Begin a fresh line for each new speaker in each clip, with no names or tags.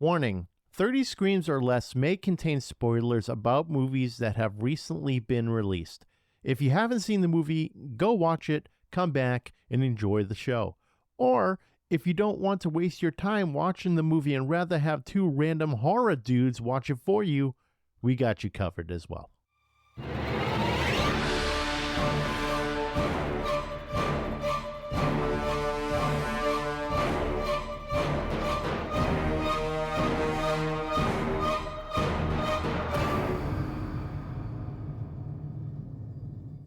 Warning, 30 Screams or Less may contain spoilers about movies that have recently been released. If you haven't seen the movie, go watch it, come back, and enjoy the show. Or, if you don't want to waste your time watching the movie and rather have two random horror dudes watch it for you, we got you covered as well.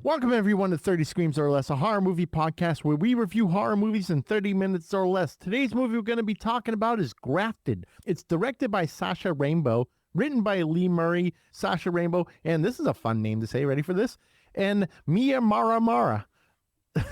Welcome everyone to 30 Screams or Less, a horror movie podcast where we review horror movies in 30 minutes or less. Today's movie we're going to be talking about is Grafted. It's directed by Sasha Rainbow, written by Lee Murray, Sasha Rainbow, and this is a fun name to say, ready for this? And Mia Maramara. I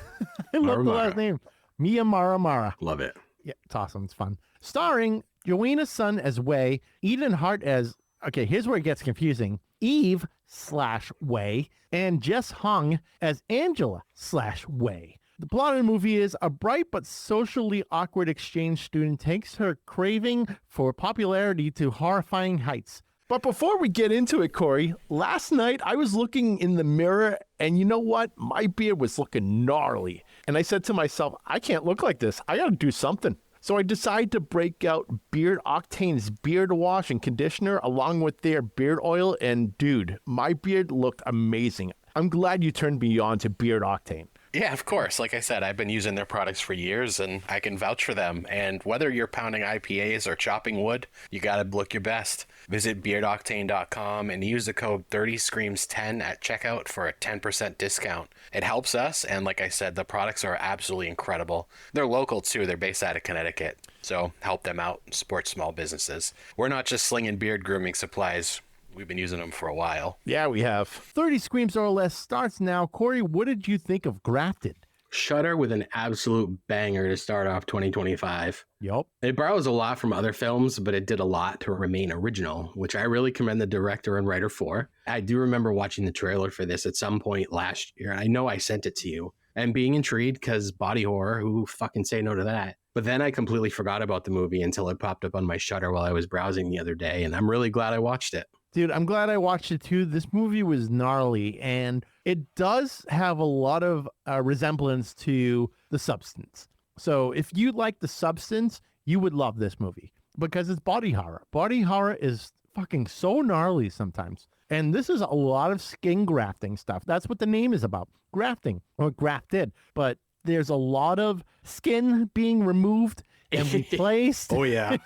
love the last name. Mia Maramara.
Love it.
Yeah, it's awesome. It's fun. Starring Joyena Sun as Wei, Eden Hart as, okay, here's where it gets confusing, Eve/Wei, and Jess Hong as Angela/Wei. The plot of the movie is a bright but socially awkward exchange student takes her craving for popularity to horrifying heights. But before we get into it, Corey, last night I was looking in the mirror and you know what? My beard was looking gnarly. And I said to myself, I can't look like this. I gotta do something. So I decided to break out Beard Octane's beard wash and conditioner along with their beard oil. And dude, my beard looked amazing. I'm glad you turned me on to Beard Octane.
Yeah, of course. Like I said, I've been using their products for years and I can vouch for them. And whether you're pounding IPAs or chopping wood, you got to look your best. Visit beardoctane.com and use the code 30screams10 at checkout for a 10% discount. It helps us. And like I said, the products are absolutely incredible. They're local too. They're based out of Connecticut. So help them out and support small businesses. We're not just slinging beard grooming supplies. We've been using them for a while.
Yeah, we have. 30 Screams or Less starts now. Corey, what did you think of Grafted?
Shudder with an absolute banger to start off 2025.
Yup.
It borrows a lot from other films, but it did a lot to remain original, which I really commend the director and writer for. I do remember watching the trailer for this at some point last year, and I know I sent it to you, and being intrigued because body horror, who fucking say no to that? But then I completely forgot about the movie until it popped up on my Shudder while I was browsing the other day, and I'm really glad I watched it.
Dude, I'm glad I watched it too. This movie was gnarly, and it does have a lot of resemblance to The Substance. So if you like The Substance, you would love this movie because it's body horror. Body horror is fucking so gnarly sometimes. And this is a lot of skin grafting stuff. That's what the name is about, grafting or grafted. But there's a lot of skin being removed and replaced.
Oh, yeah.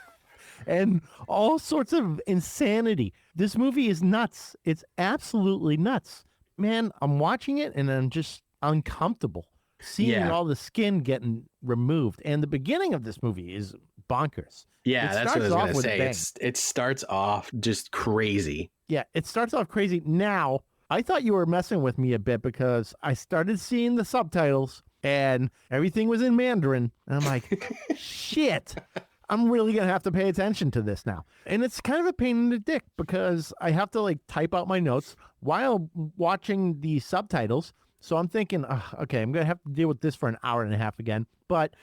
And all sorts of insanity. This movie is nuts. It's absolutely nuts. Man, I'm watching it and I'm just uncomfortable seeing all the skin getting removed. And the beginning of this movie is bonkers.
Yeah, that's what I was going to say. It starts off just crazy.
Yeah, it starts off crazy. Now, I thought you were messing with me a bit because I started seeing the subtitles and everything was in Mandarin. And I'm like, shit. I'm really going to have to pay attention to this now. And it's kind of a pain in the dick because I have to like type out my notes while watching the subtitles. So I'm thinking, okay, I'm going to have to deal with this for an hour and a half again. But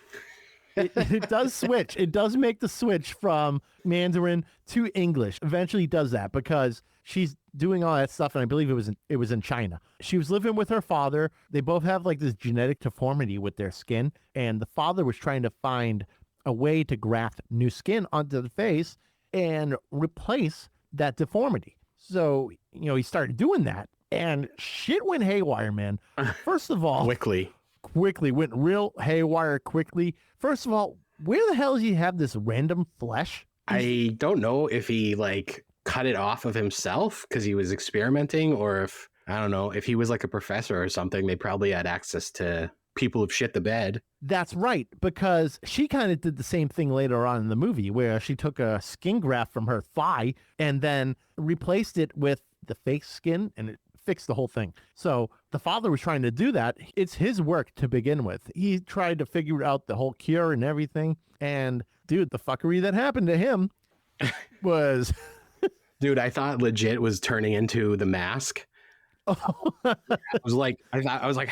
it does switch. It does make the switch from Mandarin to English. Eventually it does that because she's doing all that stuff. And I believe it was in China. She was living with her father. They both have like this genetic deformity with their skin. And the father was trying to find a way to graft new skin onto the face and replace that deformity. So, he started doing that and shit went haywire, man. First of all, quickly went real haywire quickly. First of all, where the hell does he have this random flesh?
I don't know if he like cut it off of himself because he was experimenting or if, I don't know, if he was like a professor or something, they probably had access to people who've shit the bed.
That's right, because she kind of did the same thing later on in the movie where she took a skin graft from her thigh and then replaced it with the fake skin and it fixed the whole thing. So the father was trying to do that. It's his work to begin with. He tried to figure out the whole cure and everything. And dude, the fuckery that happened to him was...
Dude, I thought legit was turning into The Mask.
I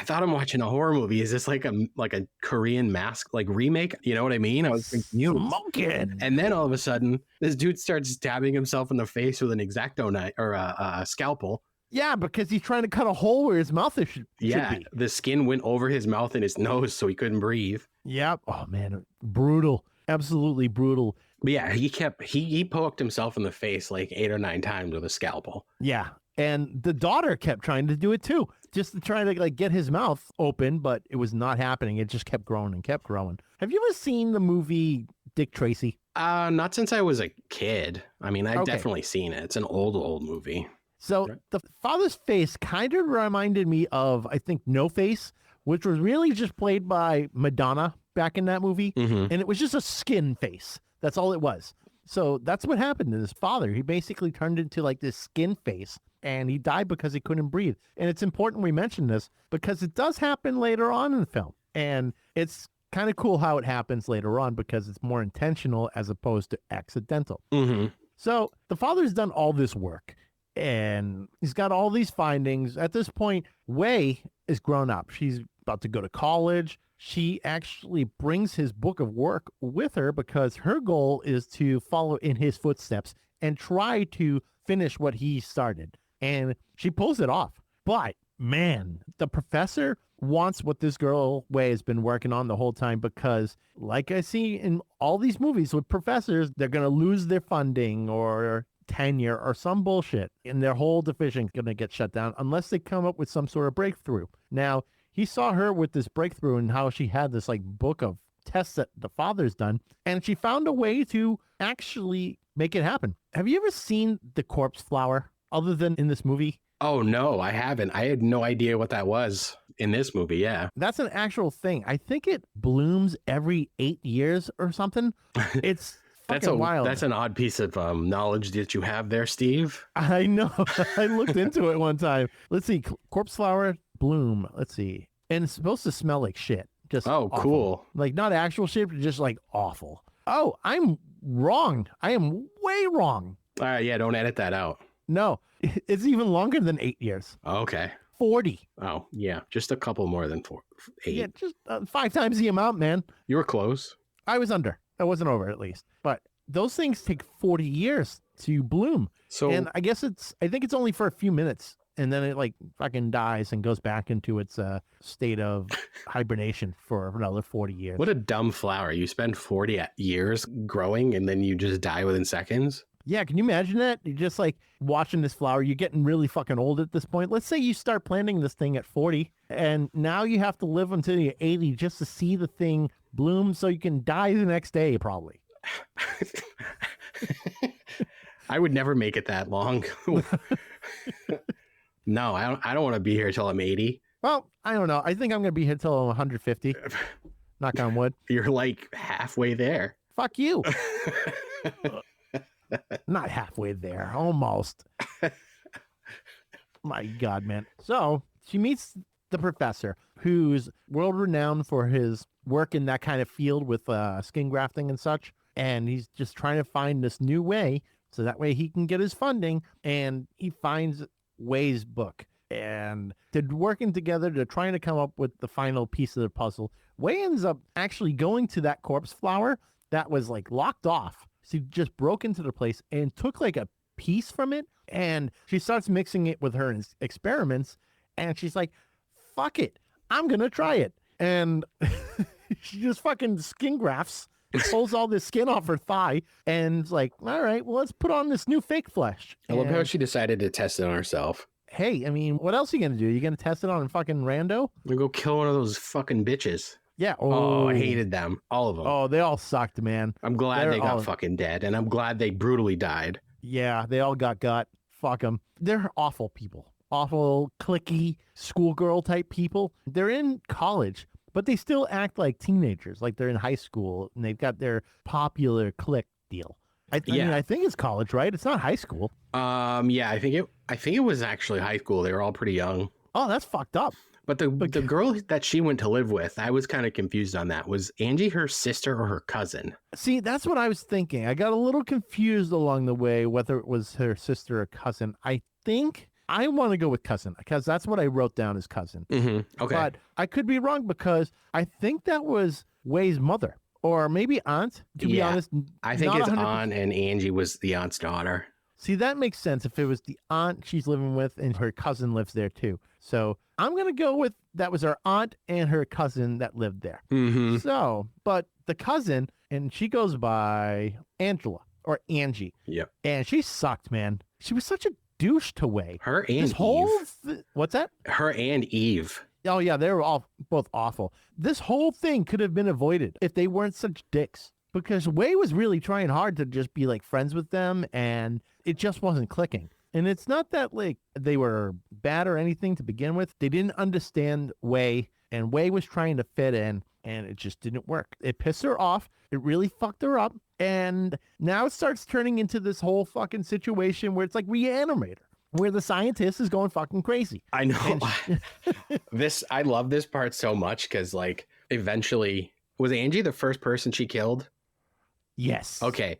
thought I'm watching a horror movie. Is this like a Korean mask like remake? You know what I mean? I was confused.
Smoking.
And then all of a sudden, this dude starts stabbing himself in the face with an X-Acto knife or a scalpel.
Yeah, because he's trying to cut a hole where his mouth should be.
The skin went over his mouth and his nose, so he couldn't breathe.
Yep. Oh man, brutal. Absolutely brutal.
But yeah, he poked himself in the face like 8 or 9 times with a scalpel.
Yeah. And the daughter kept trying to do it too, just to try to like get his mouth open, but it was not happening. It just kept growing and kept growing. Have you ever seen the movie Dick Tracy?
Not since I was a kid. I mean, I've definitely seen it. It's an old movie.
So the father's face kind of reminded me of, I think, No Face, which was really just played by Madonna back in that movie.
Mm-hmm.
And it was just a skin face. That's all it was. So that's what happened to his father. He basically turned into like this skin face, and he died because he couldn't breathe. And it's important we mention this because it does happen later on in the film. And it's kind of cool how it happens later on because it's more intentional as opposed to accidental.
Mm-hmm.
So the father's done all this work and he's got all these findings. At this point, Wei is grown up. She's about to go to college. She actually brings his book of work with her because her goal is to follow in his footsteps and try to finish what he started. And she pulls it off. But man, the professor wants what this girl Wei has been working on the whole time because, like I see in all these movies with professors, they're going to lose their funding or tenure or some bullshit, and their whole division going to get shut down unless they come up with some sort of breakthrough. Now, he saw her with this breakthrough and how she had this like book of tests that the father's done, and she found a way to actually make it happen. Have you ever seen the corpse flower other than in this movie?
Oh, no, I haven't. I had no idea what that was in this movie. Yeah.
That's an actual thing. I think it blooms every 8 years or something. It's wild.
That's an odd piece of knowledge that you have there, Steve.
I know. I looked into it one time. Let's see. Corpse flower bloom. Let's see. And it's supposed to smell like shit. Just awful.
Cool.
Like not actual shit, but just like awful. Oh, I'm wrong. I am way wrong.
All right. Yeah. Don't edit that out.
No, it's even longer than 8 years.
Okay.
40.
Oh, yeah. Just a couple more than 8.
Yeah, just 5 times the amount, man.
You were close.
I was under. I wasn't over at least. But those things take 40 years to bloom. And I think it's only for a few minutes. And then it like fucking dies and goes back into its state of hibernation for another 40 years.
What a dumb flower. You spend 40 years growing and then you just die within seconds.
Yeah, can you imagine that? You're just like watching this flower. You're getting really fucking old at this point. Let's say you start planting this thing at 40, and now you have to live until you're 80 just to see the thing bloom so you can die the next day, probably.
I would never make it that long. No, I don't want to be here till I'm 80.
Well, I don't know. I think I'm going to be here till I'm 150. Knock on wood.
You're like halfway there.
Fuck you. Not halfway there, almost. My God, man. So she meets the professor, who's world renowned for his work in that kind of field with skin grafting and such. And he's just trying to find this new way so that way he can get his funding. And he finds Wei's book. And they're working together. They're trying to come up with the final piece of the puzzle. Wei ends up actually going to that corpse flower that was like locked off. She just broke into the place and took like a piece from it. And she starts mixing it with her experiments. And she's like, fuck it. I'm going to try it. And she just fucking skin grafts and pulls all this skin off her thigh. And it's like, all right, well, let's put on this new fake flesh.
I love how she decided to test it on herself.
Hey, I mean, what else are you going to do? You going to test it on a fucking rando?
I'm going to go kill one of those fucking bitches.
Yeah.
Oh, I hated them. All of them.
Oh, they all sucked, man.
I'm glad they got fucking dead, and I'm glad they brutally died.
Yeah, they all got. Fuck them. They're awful people. Awful, cliquey, schoolgirl type people. They're in college, but they still act like teenagers, like they're in high school, and they've got their popular clique deal. I mean, I think it's college, right? It's not high school.
Yeah, I think it was actually high school. They were all pretty young.
Oh, that's fucked up.
But the girl that she went to live with, I was kind of confused on that. Was Angie her sister or her cousin?
See, that's what I was thinking. I got a little confused along the way whether it was her sister or cousin. I think I want to go with cousin because that's what I wrote down as cousin.
Okay.
But I could be wrong because I think that was Way's mother or maybe aunt, to be honest.
I think
not
his
100%.
aunt and Angie was the aunt's daughter.
See, that makes sense if it was the aunt she's living with and her cousin lives there too. So I'm going to go with that was her aunt and her cousin that lived there. So, but the cousin, and she goes by Angela or Angie.
Yep.
And she sucked, man. She was such a douche to Way.
Her and
This whole
Eve.
what's that?
Her and Eve.
Oh yeah, they were all both awful. This whole thing could have been avoided if they weren't such dicks. Because Way was really trying hard to just be like friends with them, and it just wasn't clicking. And it's not that like they were bad or anything to begin with. They didn't understand Way, and Way was trying to fit in, and it just didn't work. It pissed her off. It really fucked her up. And now it starts turning into this whole fucking situation where it's like Reanimator, where the scientist is going fucking crazy.
I know. I love this part so much because like eventually, was Angie the first person she killed?
Yes.
Okay.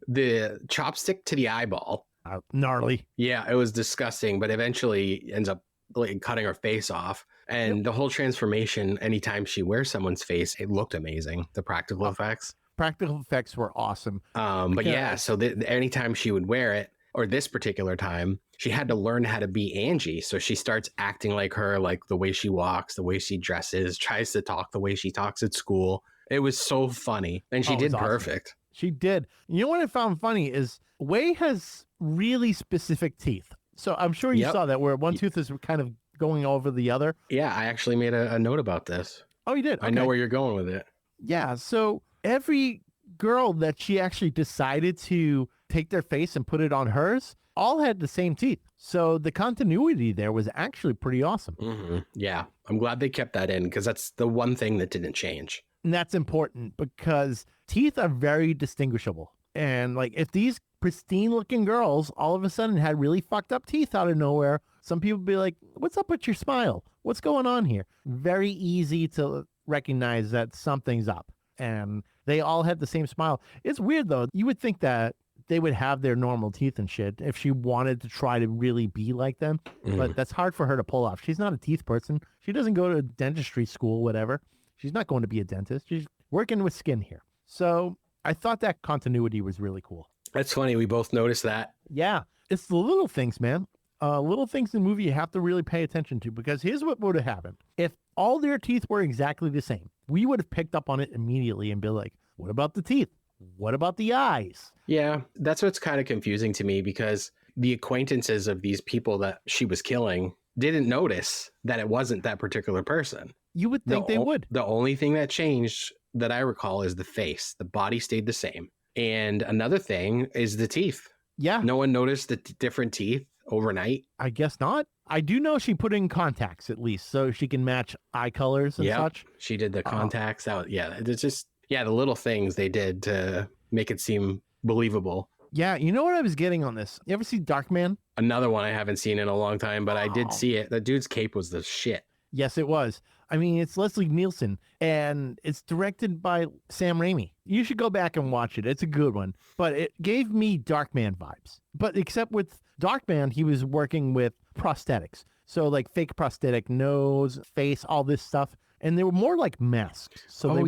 The chopstick to the eyeball.
Gnarly.
Yeah, it was disgusting, but eventually ends up like cutting her face off. And the whole transformation, anytime she wears someone's face, it looked amazing. The practical effects.
Practical effects were awesome.
But yeah, so anytime she would wear it, or this particular time, she had to learn how to be Angie. So she starts acting like her, like the way she walks, the way she dresses, tries to talk the way she talks at school. It was so funny. And she did perfect.
She did. You know what I found funny is Way has really specific teeth. So I'm sure you saw that where one tooth is kind of going over the other.
Yeah, I actually made a note about this.
Oh, you did? Okay.
I know where you're going with it.
Yeah. So every girl that she actually decided to take their face and put it on hers all had the same teeth. So the continuity there was actually pretty awesome.
Yeah. I'm glad they kept that in because that's the one thing that didn't change.
And that's important because teeth are very distinguishable. And like if these pristine looking girls all of a sudden had really fucked up teeth out of nowhere, some people would be like, what's up with your smile? What's going on here? Very easy to recognize that something's up. And they all had the same smile. It's weird though. You would think that they would have their normal teeth and shit if she wanted to try to really be like them. But that's hard for her to pull off. She's not a teeth person. She doesn't go to dentistry school, whatever. She's not going to be a dentist. She's working with skin here. So I thought that continuity was really cool.
That's funny. We both noticed that.
Yeah. It's the little things, man. Little things in the movie you have to really pay attention to because here's what would have happened. If all their teeth were exactly the same, we would have picked up on it immediately and be like, what about the teeth? What about the eyes?
Yeah, that's what's kind of confusing to me because the acquaintances of these people that she was killing didn't notice that it wasn't that particular person.
You would think they would.
The only thing that changed that I recall is the face. The body stayed the same. And another thing is the teeth.
Yeah.
No one noticed the different teeth overnight.
I guess not. I do know she put in contacts at least so she can match eye colors and such.
She did the contacts out. Yeah. It's just, the little things they did to make it seem believable.
Yeah. You know what I was getting on this? You ever see Darkman?
Another one I haven't seen in a long time, but I did see it. The dude's cape was the shit.
Yes, it was. I mean, it's Leslie Nielsen, and it's directed by Sam Raimi. You should go back and watch it. It's a good one. But it gave me Darkman vibes. But except with Darkman, he was working with prosthetics. So like fake prosthetic nose, face, all this stuff. And they were more like masks. So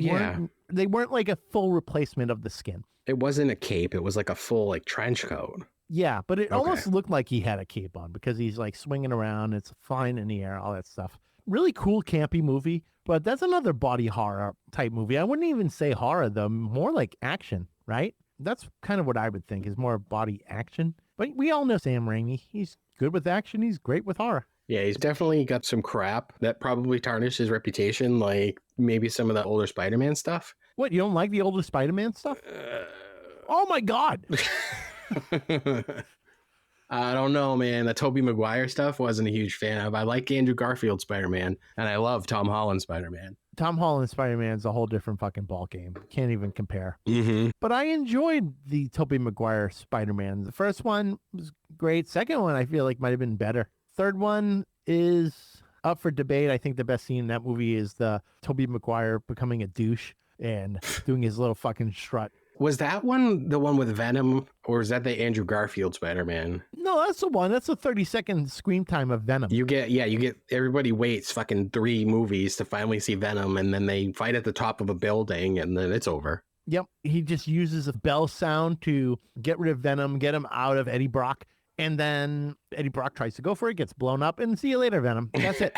they weren't like a full replacement of the skin.
It wasn't a cape. It was like a full like trench coat.
Yeah, but it almost looked like he had a cape on because he's like swinging around. It's flying in the air, all that stuff. Really cool, campy movie, but that's another body horror type movie. I wouldn't even say horror, though. More like action, right? That's kind of what I would think is more body action. But we all know Sam Raimi. He's good with action. He's great with horror.
Yeah, he's definitely got some crap that probably tarnished his reputation, like maybe some of the older Spider-Man stuff.
What, you don't like the older Spider-Man stuff? Oh, my God.
I don't know, man. The Tobey Maguire stuff wasn't a huge fan of. I like Andrew Garfield Spider-Man, and I love Tom Holland Spider-Man.
Tom Holland Spider-Man's a whole different fucking ball game. Can't even compare.
Mm-hmm.
But I enjoyed the Tobey Maguire Spider-Man. The first one was great. Second one I feel like might have been better. Third one is up for debate. I think the best scene in that movie is the Tobey Maguire becoming a douche and doing his little fucking strut.
Was that one the one with Venom, or is that the Andrew Garfield Spider-Man?
No, that's the one. That's a 30-second screen time of Venom.
You get everybody waits fucking 3 movies to finally see Venom, and then they fight at the top of a building, and then it's over.
Yep. He just uses a bell sound to get rid of Venom, get him out of Eddie Brock. And then Eddie Brock tries to go for it, gets blown up, and see you later, Venom. That's it.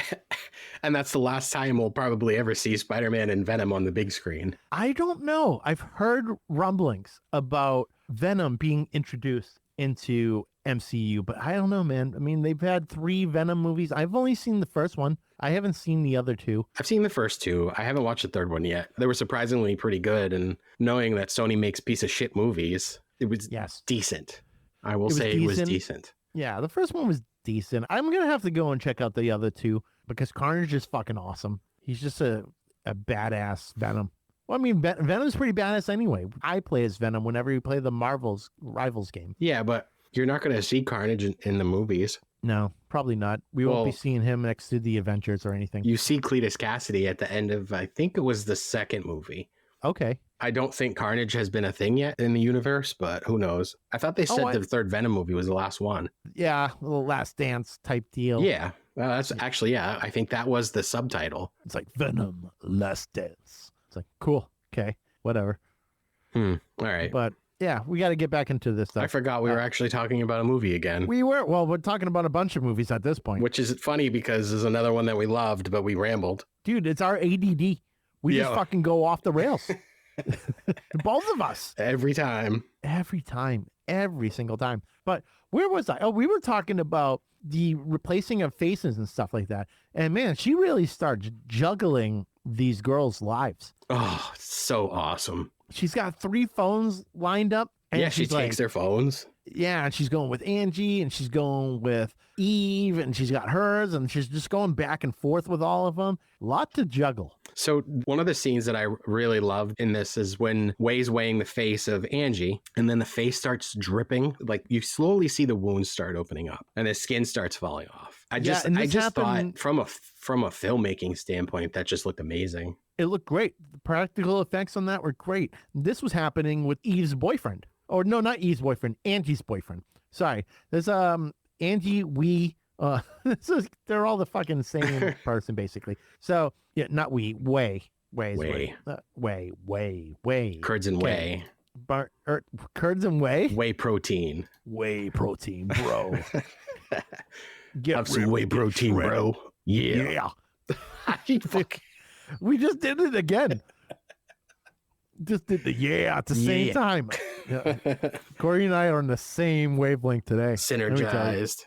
And that's the last time we'll probably ever see Spider-Man and Venom on the big screen.
I don't know. I've heard rumblings about Venom being introduced into MCU, but I don't know, man. I mean, they've had 3 Venom movies. I've only seen the first one. I haven't seen the other 2.
I've seen the first 2. I haven't watched the third one yet. They were surprisingly pretty good, and knowing that Sony makes piece of shit movies, it was decent. I will say it was decent.
Yeah, the first one was decent. I'm going to have to go and check out the other 2 because Carnage is fucking awesome. He's just a badass Venom. Well, I mean, Venom's pretty badass anyway. I play as Venom whenever you play the Marvel's Rivals game.
Yeah, but you're not going to see Carnage in the movies.
No, probably not. We won't be seeing him next to the Avengers or anything.
You see Cletus Cassidy at the end of, I think it was the second movie.
Okay.
I don't think Carnage has been a thing yet in the universe, but who knows? I thought they said the third Venom movie was the last one.
Yeah, a little Last Dance type deal.
Yeah, that's actually, I think that was the subtitle.
It's like Venom, Last Dance. It's like, cool. Okay, whatever.
All right.
But yeah, we got to get back into this stuff.
I forgot we were actually talking about a movie again.
We're talking about a bunch of movies at this point.
Which is funny because there's another one that we loved, but we rambled.
Dude, it's our ADD. We just fucking go off the rails. Both of us.
Every time.
Every single time. But where was I? Oh, we were talking about the replacing of faces and stuff like that. And man, she really starts juggling these girls' lives.
Oh, so awesome.
She's got 3 phones lined up. And
she takes their phones.
Yeah, and she's going with Angie, and she's going with Eve, and she's got hers, and she's just going back and forth with all of them. A lot to juggle.
So one of the scenes that I really loved in this is when Way's weighing the face of Angie, and then the face starts dripping. Like you slowly see the wounds start opening up, and the skin starts falling off. I just thought from a filmmaking standpoint, that just looked amazing.
It looked great. The practical effects on that were great. This was happening with Eve's boyfriend. Or no, not Eve's boyfriend, Angie's boyfriend. Sorry. There's Angie, they're all the fucking same person basically. So yeah, not Way. Way.
Curds and whey.
Curds and whey?
Whey protein.
Whey protein, bro.
Have some whey protein, bro. Yeah.
We just did it again. Just did the at the same time. Yeah. Corey and I are on the same wavelength today.
Synergized.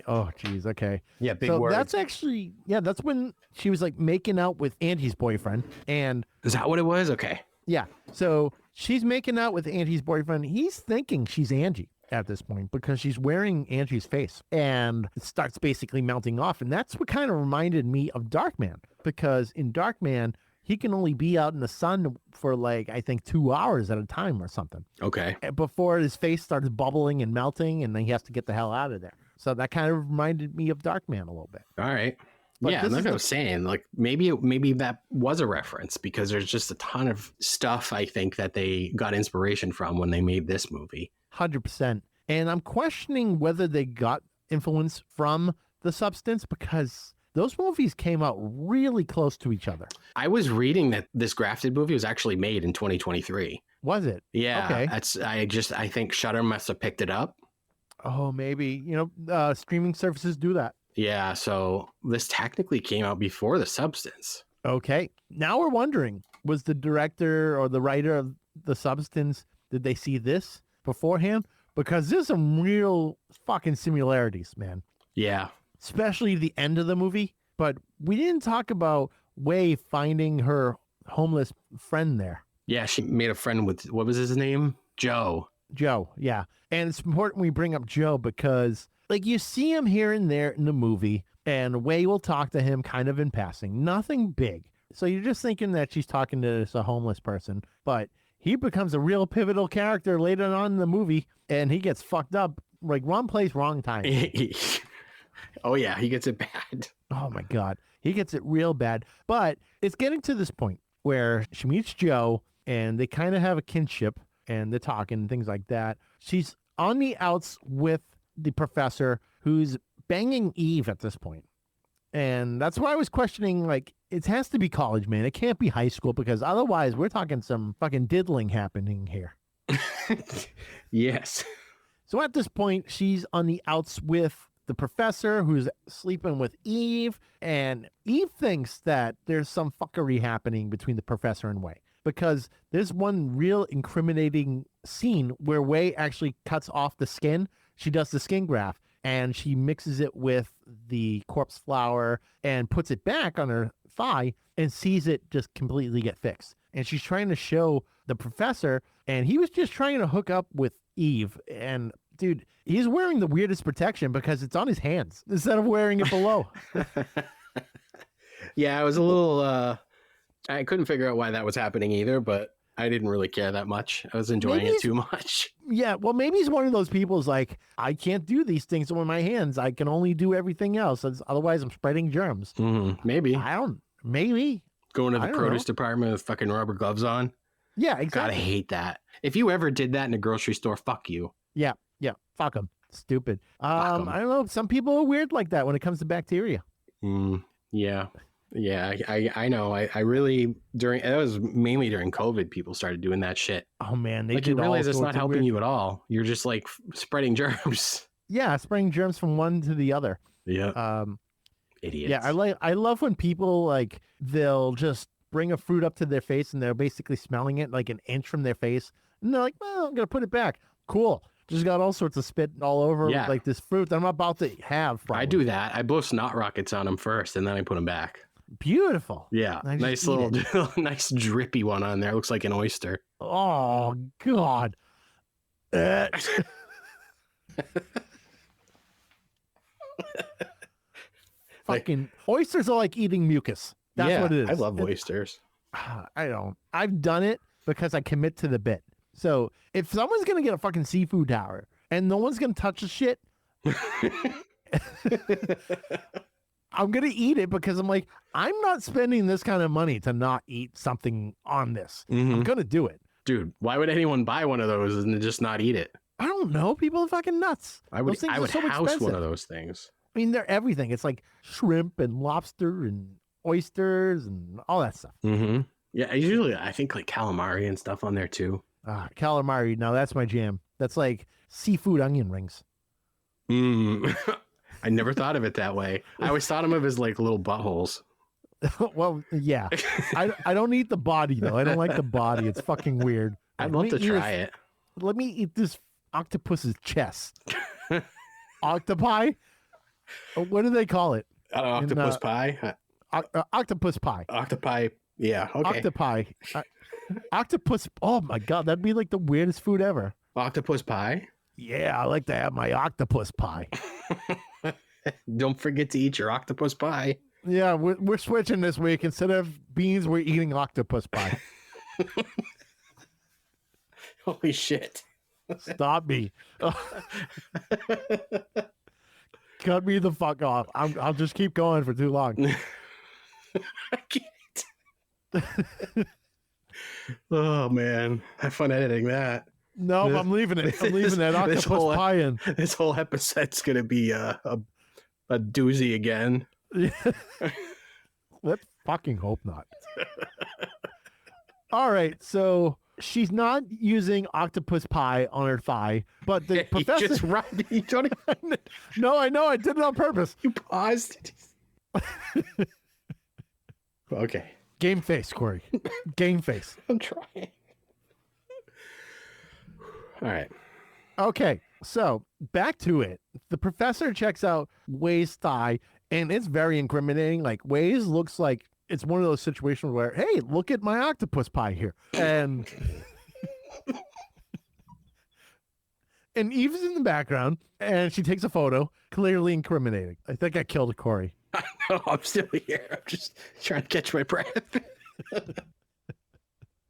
Oh, geez. Okay.
Yeah, big word.
That's actually, that's when she was like making out with Angie's boyfriend. And
is that what it was? Okay.
Yeah. So she's making out with Angie's boyfriend. He's thinking she's Angie at this point because she's wearing Angie's face, and it starts basically melting off. And that's what kind of reminded me of Darkman, because in Darkman, he can only be out in the sun for like, I think 2 hours at a time or something.
Okay.
Before his face starts bubbling and melting, and then he has to get the hell out of there. So that kind of reminded me of Darkman a little bit.
All right. But yeah, like I was saying, like maybe that was a reference, because there's just a ton of stuff I think that they got inspiration from when they made this movie.
100%. And I'm questioning whether they got influence from The Substance, because those movies came out really close to each other.
I was reading that this Grafted movie was actually made in 2023.
Was it?
Yeah.
Okay.
I think Shudder must have picked it up.
Oh, maybe. Streaming services do that.
Yeah. So this technically came out before The Substance.
Okay. Now we're wondering, was the director or the writer of The Substance, did they see this beforehand? Because there's some real fucking similarities, man.
Yeah.
Especially the end of the movie. But we didn't talk about Way finding her homeless friend there.
Yeah, she made a friend with, what was his name? Joe,
yeah. And it's important we bring up Joe because, like, you see him here and there in the movie, and Way will talk to him kind of in passing. Nothing big. So you're just thinking that she's talking to a homeless person. But he becomes a real pivotal character later on in the movie, and he gets fucked up. Like, wrong place, wrong time.
Oh, yeah, he gets it bad.
Oh, my God. He gets it real bad. But it's getting to this point where she meets Joe, and they kind of have a kinship. and they're talking and things like that. She's on the outs with the professor who's banging Eve at this point. And that's why I was questioning, like, it has to be college, man. It can't be high school because otherwise we're talking some fucking diddling happening here.
Yes.
So at this point, she's on the outs with the professor who's sleeping with Eve. And Eve thinks that there's some fuckery happening between the professor and Wei. Because there's one real incriminating scene where Wei actually cuts off the skin. She does the skin graft and she mixes it with the corpse flour and puts it back on her thigh and sees it just completely get fixed. And she's trying to show the professor, and he was just trying to hook up with Eve. And dude, he's wearing the weirdest protection because it's on his hands instead of wearing it below.
Yeah, I was a little, I couldn't figure out why that was happening either, but I didn't really care that much. I was enjoying it too much.
Yeah, well, maybe he's one of those people who's like, I can't do these things with my hands. I can only do everything else. Otherwise, I'm spreading germs.
Maybe.
Maybe.
Going to the produce department with fucking rubber gloves on.
Yeah, exactly.
God, I hate that. If you ever did that in a grocery store, fuck you.
Yeah. Fuck them. Stupid.
Fuck 'em.
I don't know. Some people are weird like that when it comes to bacteria.
Yeah. I know. I really, that was mainly during COVID, people started doing that shit.
Oh, man. They
like, you
did
realize
all
it's
sorts
not
of
helping
weird...
you at all. You're just like spreading germs.
Yeah, spraying germs from one to the other.
Yeah. Idiots.
Yeah, I love when people, like, they'll just bring a fruit up to their face and they're basically smelling it like an inch from their face. And they're like, well, I'm going to put it back. Cool. Just got all sorts of spit all over like this fruit that I'm about to have. Probably.
I do that. I blow snot rockets on them first and then I put them back.
Beautiful.
Yeah. Nice little, nice drippy one on there. Looks like an oyster.
Oh, God. Fucking oysters are like eating mucus. That's what it is.
I love oysters.
I don't. I've done it because I commit to the bit. So if someone's going to get a fucking seafood tower and no one's going to touch the shit, I'm going to eat it because I'm like, I'm not spending this kind of money to not eat something on this. I'm going to do it.
Dude, why would anyone buy one of those and just not eat it?
I don't know. People are fucking nuts.
I would
so
house
expensive.
one of those things.
I mean, they're everything. It's like shrimp and lobster and oysters and all that stuff.
Yeah, I think like calamari and stuff on there too.
Calamari. No, that's my jam. That's like seafood onion rings.
I never thought of it that way. I always thought of them as like little buttholes.
Well, yeah. I don't eat the body though. I don't like the body. It's fucking weird.
I'd love to try it.
Let me eat this octopus's chest. Octopi? What do they call it?
Octopus pie?
Octopus pie.
Octopi. Yeah. Okay.
Octopi. Octopus. Oh my God. That'd be like the weirdest food ever.
Octopus pie?
Yeah. I like to have my octopus pie.
Don't forget to eat your octopus pie.
Yeah. We're switching this week. Instead of beans, we're eating octopus pie.
Holy shit.
Stop me. Cut me the fuck off. I'll just keep going for too long.
I can't. Oh man, have fun editing that.
No, I'm leaving it. I'm leaving that octopus pie in.
This whole episode's gonna be a doozy again.
Let's fucking hope not. All right, so she's not using octopus pie on her thigh, but the professor
just rubbed. You don't even...
No, I know. I did it on purpose.
You paused. Okay.
Game face, Corey. Game face.
I'm trying. All right.
Okay, so back to it. The professor checks out Wei's thigh, and it's very incriminating. Like, Wei's looks like it's one of those situations where, hey, look at my octopus pie here. And and Eve's in the background, and she takes a photo, clearly incriminating. I think I killed Corey.
No, I'm still here. I'm just trying to catch my breath.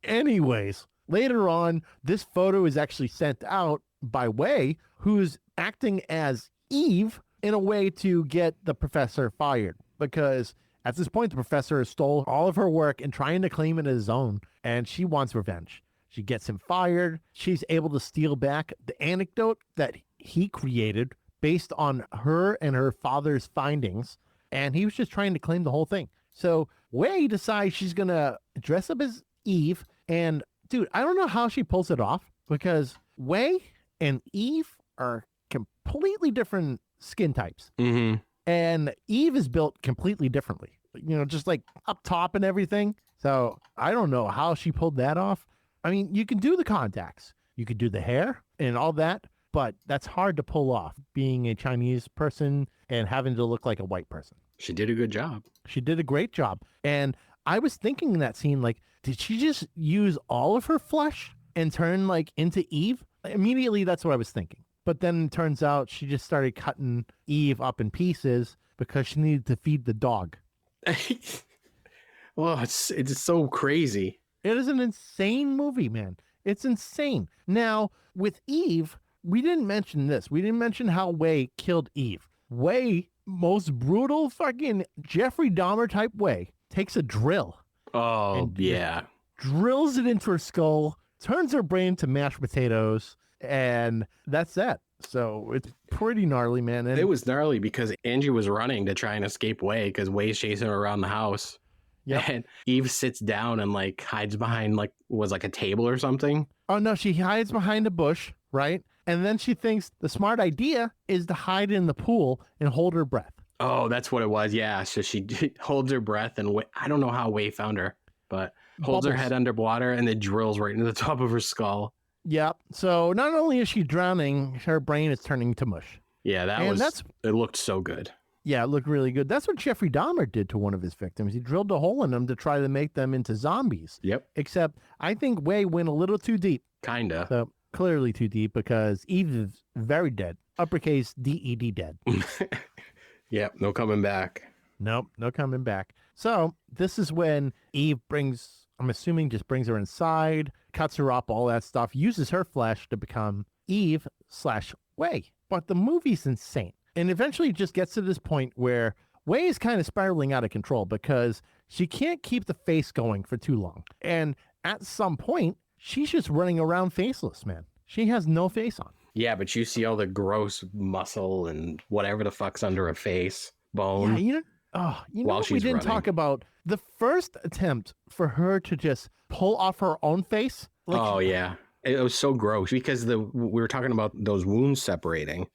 Anyways, later on, this photo is actually sent out by Wei, who's acting as Eve in a way to get the professor fired. Because at this point, the professor stole all of her work and trying to claim it as his own, and she wants revenge. She gets him fired. She's able to steal back the anecdote that he created based on her and her father's findings. And he was just trying to claim the whole thing. So Wei decides she's going to dress up as Eve. And dude, I don't know how she pulls it off because Wei and Eve are completely different skin types.
Mm-hmm.
And Eve is built completely differently, just like up top and everything. So I don't know how she pulled that off. I mean, you can do the contacts, you could do the hair and all that, but that's hard to pull off being a Chinese person and having to look like a white person.
She did a good job.
She did a great job. And I was thinking in that scene, like, did she just use all of her flesh and turn like into Eve? Immediately, that's what I was thinking. But then it turns out she just started cutting Eve up in pieces because she needed to feed the dog.
Well, it's so crazy.
It is an insane movie, man. It's insane. Now, with Eve, we didn't mention this. We didn't mention how Wei killed Eve. Wei, most brutal fucking Jeffrey Dahmer type way, takes a drill.
Oh, yeah.
Drills it into her skull, turns her brain to mashed potatoes, and that's that. So it's pretty gnarly, man. And
it was gnarly because Angie was running to try and escape Wei because Wei's chasing her around the house.
Yeah.
And Eve sits down and like hides behind like a table or something.
Oh no, she hides behind a bush, right? And then she thinks the smart idea is to hide in the pool and hold her breath.
Oh, that's what it was. Yeah. So she holds her breath and I don't know how Wei found her, but holds her head underwater and then drills right into the top of her skull.
Yep. So not only is she drowning, her brain is turning to mush.
Yeah, it looked so good.
Yeah, it looked really good. That's what Jeffrey Dahmer did to one of his victims. He drilled a hole in them to try to make them into zombies.
Yep.
Except I think Wei went a little too deep.
Kinda.
So clearly too deep because Eve is very dead. Uppercase DED dead.
Yep, no coming back.
Nope, no coming back. So this is when Eve I'm assuming just brings her inside, cuts her up, all that stuff, uses her flesh to become Eve/Wei. But the movie's insane. And eventually it just gets to this point where Wei is kind of spiraling out of control because she can't keep the face going for too long. And at some point, she's just running around faceless, man. She has no face on.
Yeah, but you see all the gross muscle and whatever the fuck's under her face, bone.
Yeah, you know what we didn't talk about? The first attempt for her to just pull off her own face.
Oh, yeah. It was so gross because we were talking about those wounds separating.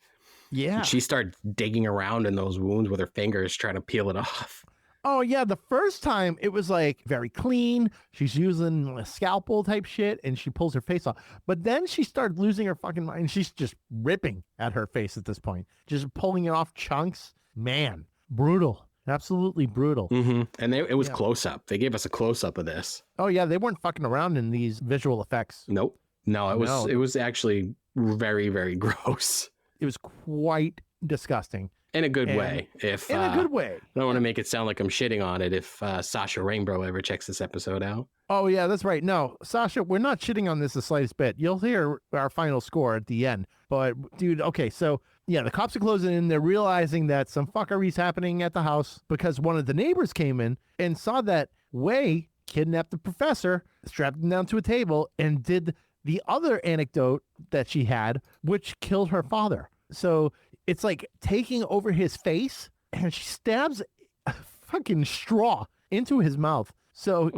Yeah.
She started digging around in those wounds with her fingers trying to peel it off.
Oh, yeah. The first time it was like very clean. She's using a scalpel type shit and she pulls her face off. But then she started losing her fucking mind. She's just ripping at her face at this point, just pulling it off chunks. Man, brutal. Absolutely brutal.
Mm-hmm. And it was close up. They gave us a close up of this.
Oh, yeah. They weren't fucking around in these visual effects.
Nope. No, it was actually very, very gross.
It was quite disgusting.
In a good way.
In a good way.
I don't want to make it sound like I'm shitting on it if Sasha Rainbow ever checks this episode out.
Oh, yeah, that's right. No, Sasha, we're not shitting on this the slightest bit. You'll hear our final score at the end. But, dude, okay, so, yeah, the cops are closing in. They're realizing that some fuckery's happening at the house because one of the neighbors came in and saw that Wei kidnapped the professor, strapped him down to a table, and did the other anecdote that she had, which killed her father. So it's like taking over his face, and she stabs a fucking straw into his mouth. So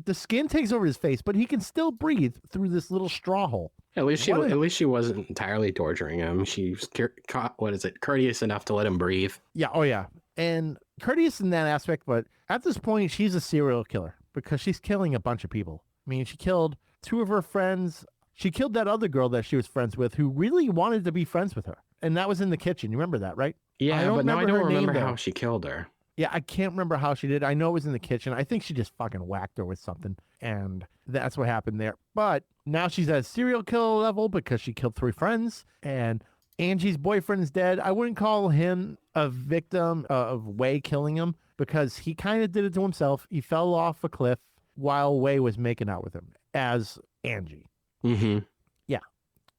the skin takes over his face, but he can still breathe through this little straw hole.
At least she wasn't entirely torturing him. She's courteous enough to let him breathe.
Yeah. Oh, yeah. And courteous in that aspect, but at this point, she's a serial killer because she's killing a bunch of people. I mean, she killed 2 of her friends. She killed that other girl that she was friends with who really wanted to be friends with her. And that was in the kitchen. You remember that, right?
Yeah, but now I don't remember how she killed her.
Yeah, I can't remember how she did. I know it was in the kitchen. I think she just fucking whacked her with something. And that's what happened there. But now she's at a serial killer level because she killed 3 friends. And Angie's boyfriend's dead. I wouldn't call him a victim of Wei killing him because he kind of did it to himself. He fell off a cliff while Wei was making out with him as Angie.
Mm-hmm.
Yeah,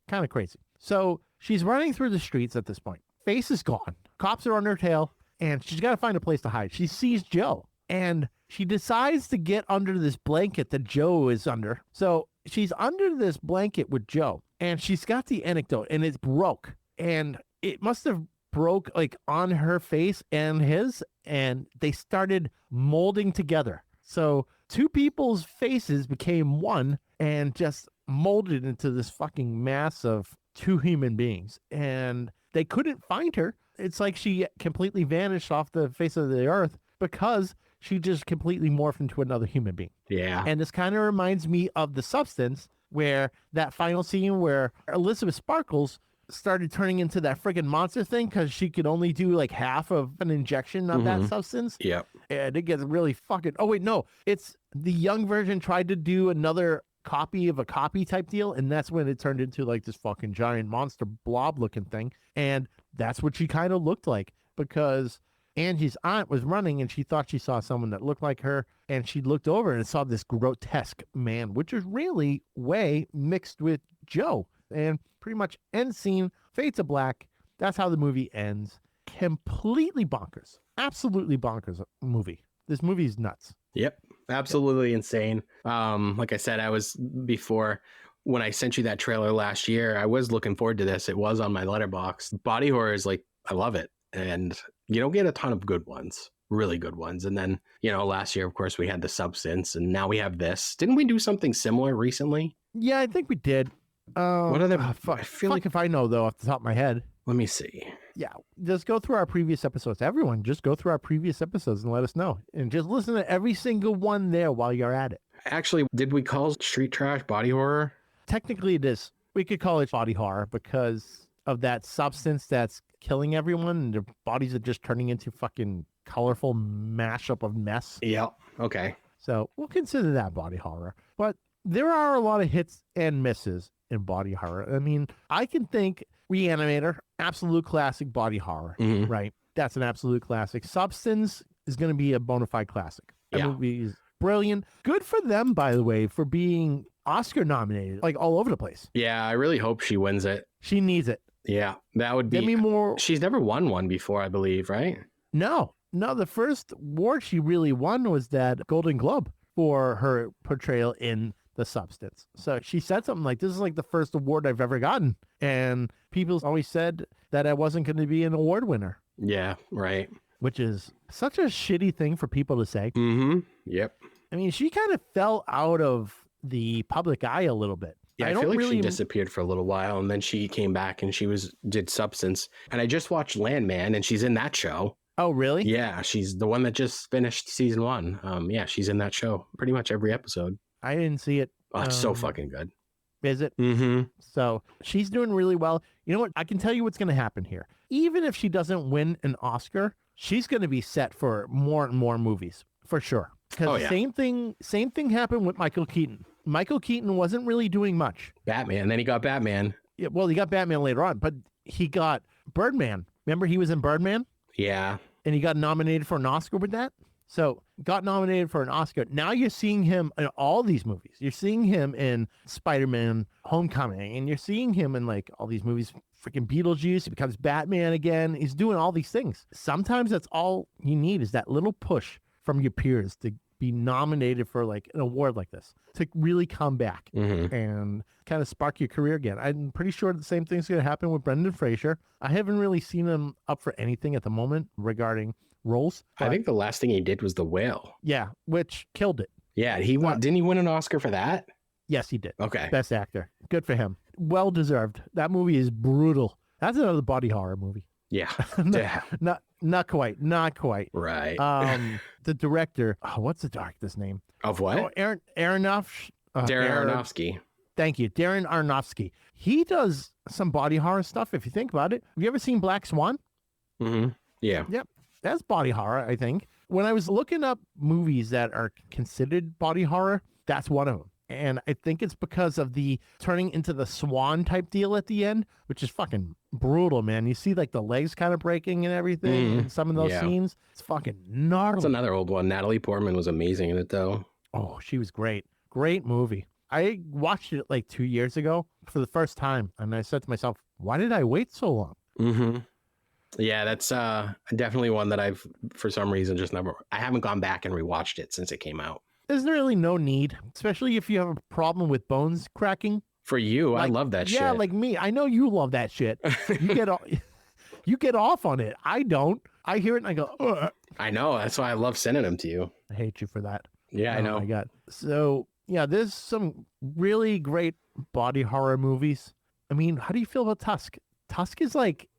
kind of crazy. So she's running through the streets at this point. Face is gone. Cops are on her tail, and she's got to find a place to hide. She sees Joe, and she decides to get under this blanket that Joe is under. So she's under this blanket with Joe, and she's got the anecdote, and it's broke, and it must have broke like on her face and his, and they started molding together. So two people's faces became one and just molded into this fucking mass of two human beings, and they couldn't find her. It's like she completely vanished off the face of the earth because she just completely morphed into another human being.
Yeah.
And this kind of reminds me of The Substance, where that final scene where Elizabeth Sparkles started turning into that friggin' monster thing because she could only do like half of an injection of that substance.
Yep.
And it gets really fucking... Oh, wait, no. It's the young version tried to do another copy of a copy type deal, and that's when it turned into like this fucking giant monster blob looking thing. And that's what she kind of looked like, because Angie's aunt was running and she thought she saw someone that looked like her, and she looked over and saw this grotesque man, which is really way mixed with Joe. And pretty much end scene, fade to black. That's how the movie ends. Completely bonkers. Absolutely bonkers movie. This movie is nuts.
Yep. Absolutely insane. Like I said, I was before when I sent you that trailer last year, I was looking forward to this. It was on my letterbox. Body horror is like, I love it. And you don't get a ton of good ones, really good ones. And then, last year, of course, we had The Substance, and now we have this. Didn't we do something similar recently?
Yeah, I think we did.
What are the...
I feel like if I know, though, off the top of my head.
Let me see.
Yeah, just go through our previous episodes. Everyone, just go through our previous episodes and let us know. And just listen to every single one there while you're at it.
Actually, did we call Street Trash body horror?
Technically, it is. We could call it body horror because of that substance that's killing everyone, and their bodies are just turning into fucking colorful mashup of mess.
Yeah. Okay.
So we'll consider that body horror. But there are a lot of hits and misses in body horror. I mean, I can think Reanimator, absolute classic body horror, right? That's an absolute classic. Substance is going to be a bona fide classic. That movie is brilliant. Good for them, by the way, for being Oscar nominated, like all over the place.
Yeah, I really hope she wins it.
She needs it.
Yeah, that would be...
Give me more...
She's never won one before, I believe, right?
No, the first award she really won was that Golden Globe for her portrayal in The Substance. So she said something like, this is like the first award I've ever gotten. And people always said that I wasn't going to be an award winner.
Yeah, right.
Which is such a shitty thing for people to say.
Yep.
I mean, she kind of fell out of the public eye a little bit.
Yeah, I feel like she disappeared for a little while, and then she came back and she did Substance. And I just watched Landman, and she's in that show.
Oh, really?
Yeah, she's the one that just finished season 1. Yeah, she's in that show pretty much every episode.
I didn't see it.
Oh, it's so fucking good.
Is it? So she's doing really well. You know what? I can tell you what's going to happen here. Even if she doesn't win an Oscar, she's going to be set for more and more movies, for sure. Because same thing happened with Michael Keaton. Michael Keaton wasn't really doing much.
Batman. Then he got Batman.
Yeah, well, he got Batman later on, but he got Birdman. Remember he was in Birdman?
Yeah.
And he got nominated for an Oscar with that? So got nominated for an Oscar. Now you're seeing him in all these movies. You're seeing him in Spider-Man Homecoming, and you're seeing him in like all these movies, freaking Beetlejuice. He becomes Batman again. He's doing all these things. Sometimes that's all you need is that little push from your peers to be nominated for like an award like this, to really come back and kind of spark your career again. I'm pretty sure the same thing's going to happen with Brendan Fraser. I haven't really seen him up for anything at the moment regarding roles.
I think the last thing he did was The Whale.
Yeah, which killed it.
Yeah, he won. Didn't he win an Oscar for that?
Yes, he did.
Okay.
Best actor. Good for him. Well deserved. That movie is brutal. That's another body horror movie.
Yeah.
Not quite.
Right.
The director, what's the director's name?
Of what?
Oh, Darren
Aronofsky.
Thank you. Darren Aronofsky. He does some body horror stuff, if you think about it. Have you ever seen Black Swan?
Yeah.
Yep. That's body horror, I think. When I was looking up movies that are considered body horror, that's one of them. And I think it's because of the turning into the swan type deal at the end, which is fucking brutal, man. You see like the legs kind of breaking and everything in some of those scenes. It's fucking gnarly.
It's another old one. Natalie Portman was amazing in it, though.
Oh, she was great. Great movie. I watched it like 2 years ago for the first time. And I said to myself, why did I wait so long?
Yeah, that's definitely one that I've, for some reason, I haven't gone back and rewatched it since it came out.
There's really no need, especially if you have a problem with bones cracking.
For you, I love that shit.
Yeah, like me. I know you love that shit. You get off on it. I don't. I hear it and I go, ugh.
I know. That's why I love sending them to you.
I hate you for that.
Yeah, I know.
Oh my God. So, yeah, there's some really great body horror movies. I mean, how do you feel about Tusk? Tusk is like,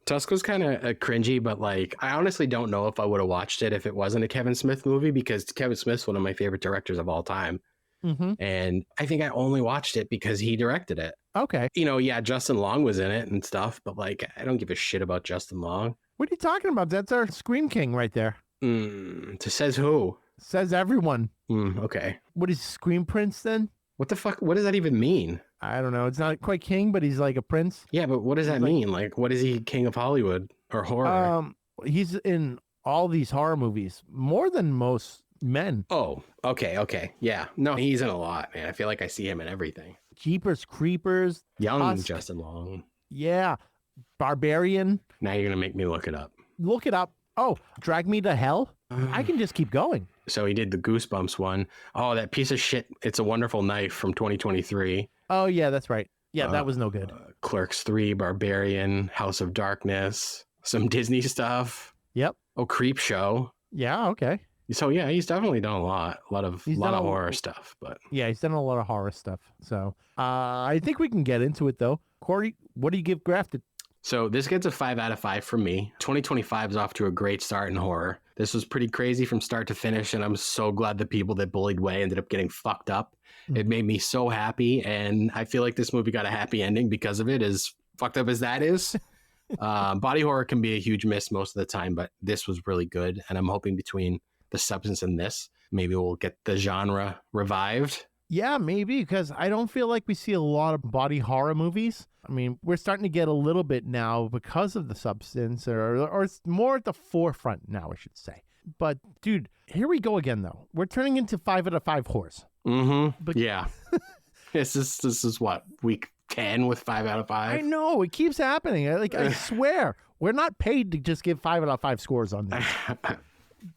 Tusk was kind of cringy, but like, I honestly don't know if I would have watched it if it wasn't a Kevin Smith movie, because Kevin Smith's one of my favorite directors of all time.
Mm-hmm.
And I think I only watched it because he directed it.
Okay.
You know, yeah, Justin Long was in it and stuff, but like, I don't give a shit about Justin Long.
What are you talking about? That's our Scream King right there.
Says who?
Says everyone.
Okay.
What is Scream Prince then?
What the fuck? What does that even mean?
I don't know. It's not quite king, but he's like a prince.
Yeah, but what does that mean? Like, what is he, king of Hollywood or horror?
He's in all these horror movies, more than most men.
Oh, okay. Yeah. No, he's in a lot, man. I feel like I see him in everything.
Jeepers Creepers.
Young
Tusk.
Justin Long.
Yeah. Barbarian.
Now you're going to make me look it up.
Look it up. Oh, Drag Me to Hell. I can just keep going.
So he did the Goosebumps one. Oh, that piece of shit. It's a Wonderful Knife from 2023.
Oh, yeah, that's right. Yeah, that was no good.
Clerks 3, Barbarian, House of Darkness, some Disney stuff.
Yep.
Oh, Creep Show.
Yeah, okay.
So yeah, he's definitely done a lot of horror stuff. But
yeah, he's done a lot of horror stuff. So I think we can get into it though. Corey, what do you give Grafted?
So this gets a 5 out of 5 from me. 2025 is off to a great start in horror. This was pretty crazy from start to finish, and I'm so glad the people that bullied Way ended up getting fucked up. It made me so happy, and I feel like this movie got a happy ending because of it, as fucked up as that is. Body horror can be a huge miss most of the time, but this was really good, and I'm hoping between The Substance and this, maybe we'll get the genre revived.
Yeah, maybe, because I don't feel like we see a lot of body horror movies. I mean, we're starting to get a little bit now because of The Substance, or it's more at the forefront now, I should say. But, dude, here we go again, though. We're turning into 5 out of 5 horrors.
But yeah. This is what, week 10 with 5 out of 5?
I know, it keeps happening. I swear, we're not paid to just give 5 out of 5 scores on this.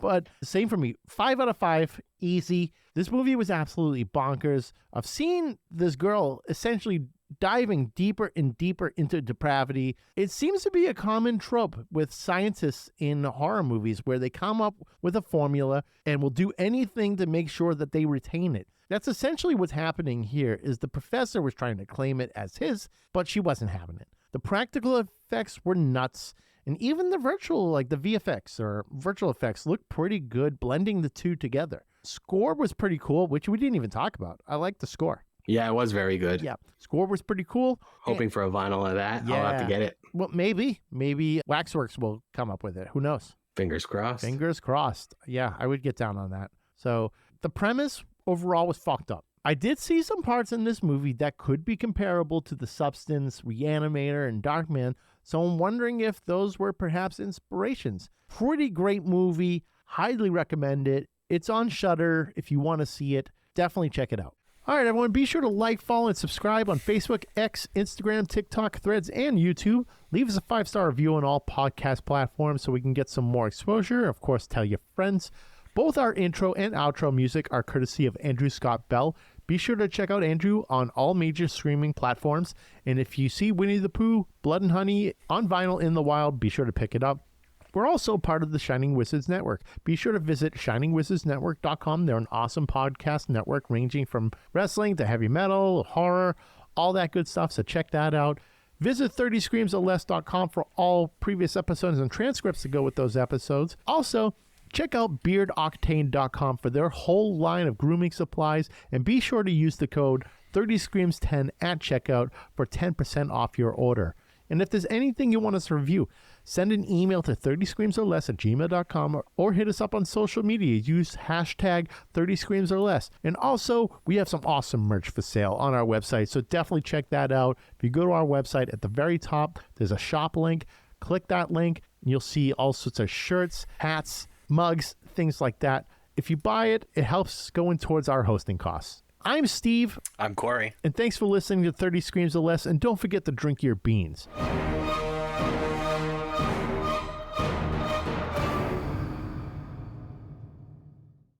But same for me. 5 out of 5, easy. This movie was absolutely bonkers. I've seen this girl essentially diving deeper and deeper into depravity. It seems to be a common trope with scientists in horror movies where they come up with a formula and will do anything to make sure that they retain it. That's essentially what's happening here. Is the professor was trying to claim it as his, but she wasn't having it. The practical effects were nuts. And even the virtual, like the VFX or virtual effects, looked pretty good, blending the two together. Score was pretty cool, which we didn't even talk about. I like the score.
Yeah, it was very good.
Yeah, score was pretty cool.
Hoping for a vinyl of that. Yeah. I'll have to get it.
Well, maybe Waxworks will come up with it. Who knows?
Fingers crossed.
Fingers crossed. Yeah, I would get down on that. So the premise overall was fucked up. I did see some parts in this movie that could be comparable to The Substance, Reanimator, and Darkman, so I'm wondering if those were perhaps inspirations. Pretty great movie. Highly recommend it. It's on Shudder. If you want to see it, definitely check it out. All right, everyone, be sure to like, follow, and subscribe on Facebook, X, Instagram, TikTok, Threads, and YouTube. Leave us a 5-star review on all podcast platforms so we can get some more exposure. Of course, tell your friends. Both our intro and outro music are courtesy of Andrew Scott Bell. Be sure to check out Andrew on all major streaming platforms. And if you see Winnie the Pooh, Blood and Honey on vinyl in the wild, be sure to pick it up. We're also part of the Shining Wizards Network. Be sure to visit shiningwizardsnetwork.com. They're an awesome podcast network ranging from wrestling to heavy metal, horror, all that good stuff. So check that out. Visit 30screamsorless.com for all previous episodes and transcripts to go with those episodes. Also, check out beardoctane.com for their whole line of grooming supplies, and be sure to use the code 30screams10 at checkout for 10% off your order. And if there's anything you want us to review, send an email to 30screamsorless@gmail.com or hit us up on social media. Use hashtag 30screamsorless. And also, we have some awesome merch for sale on our website, so definitely check that out. If you go to our website, at the very top, there's a shop link. Click that link, and you'll see all sorts of shirts, hats, mugs, things like that. If you buy it, it helps going towards our hosting costs. I'm Steve.
I'm Corey.
And thanks for listening to 30 Screams or Less. And don't forget to drink your beans.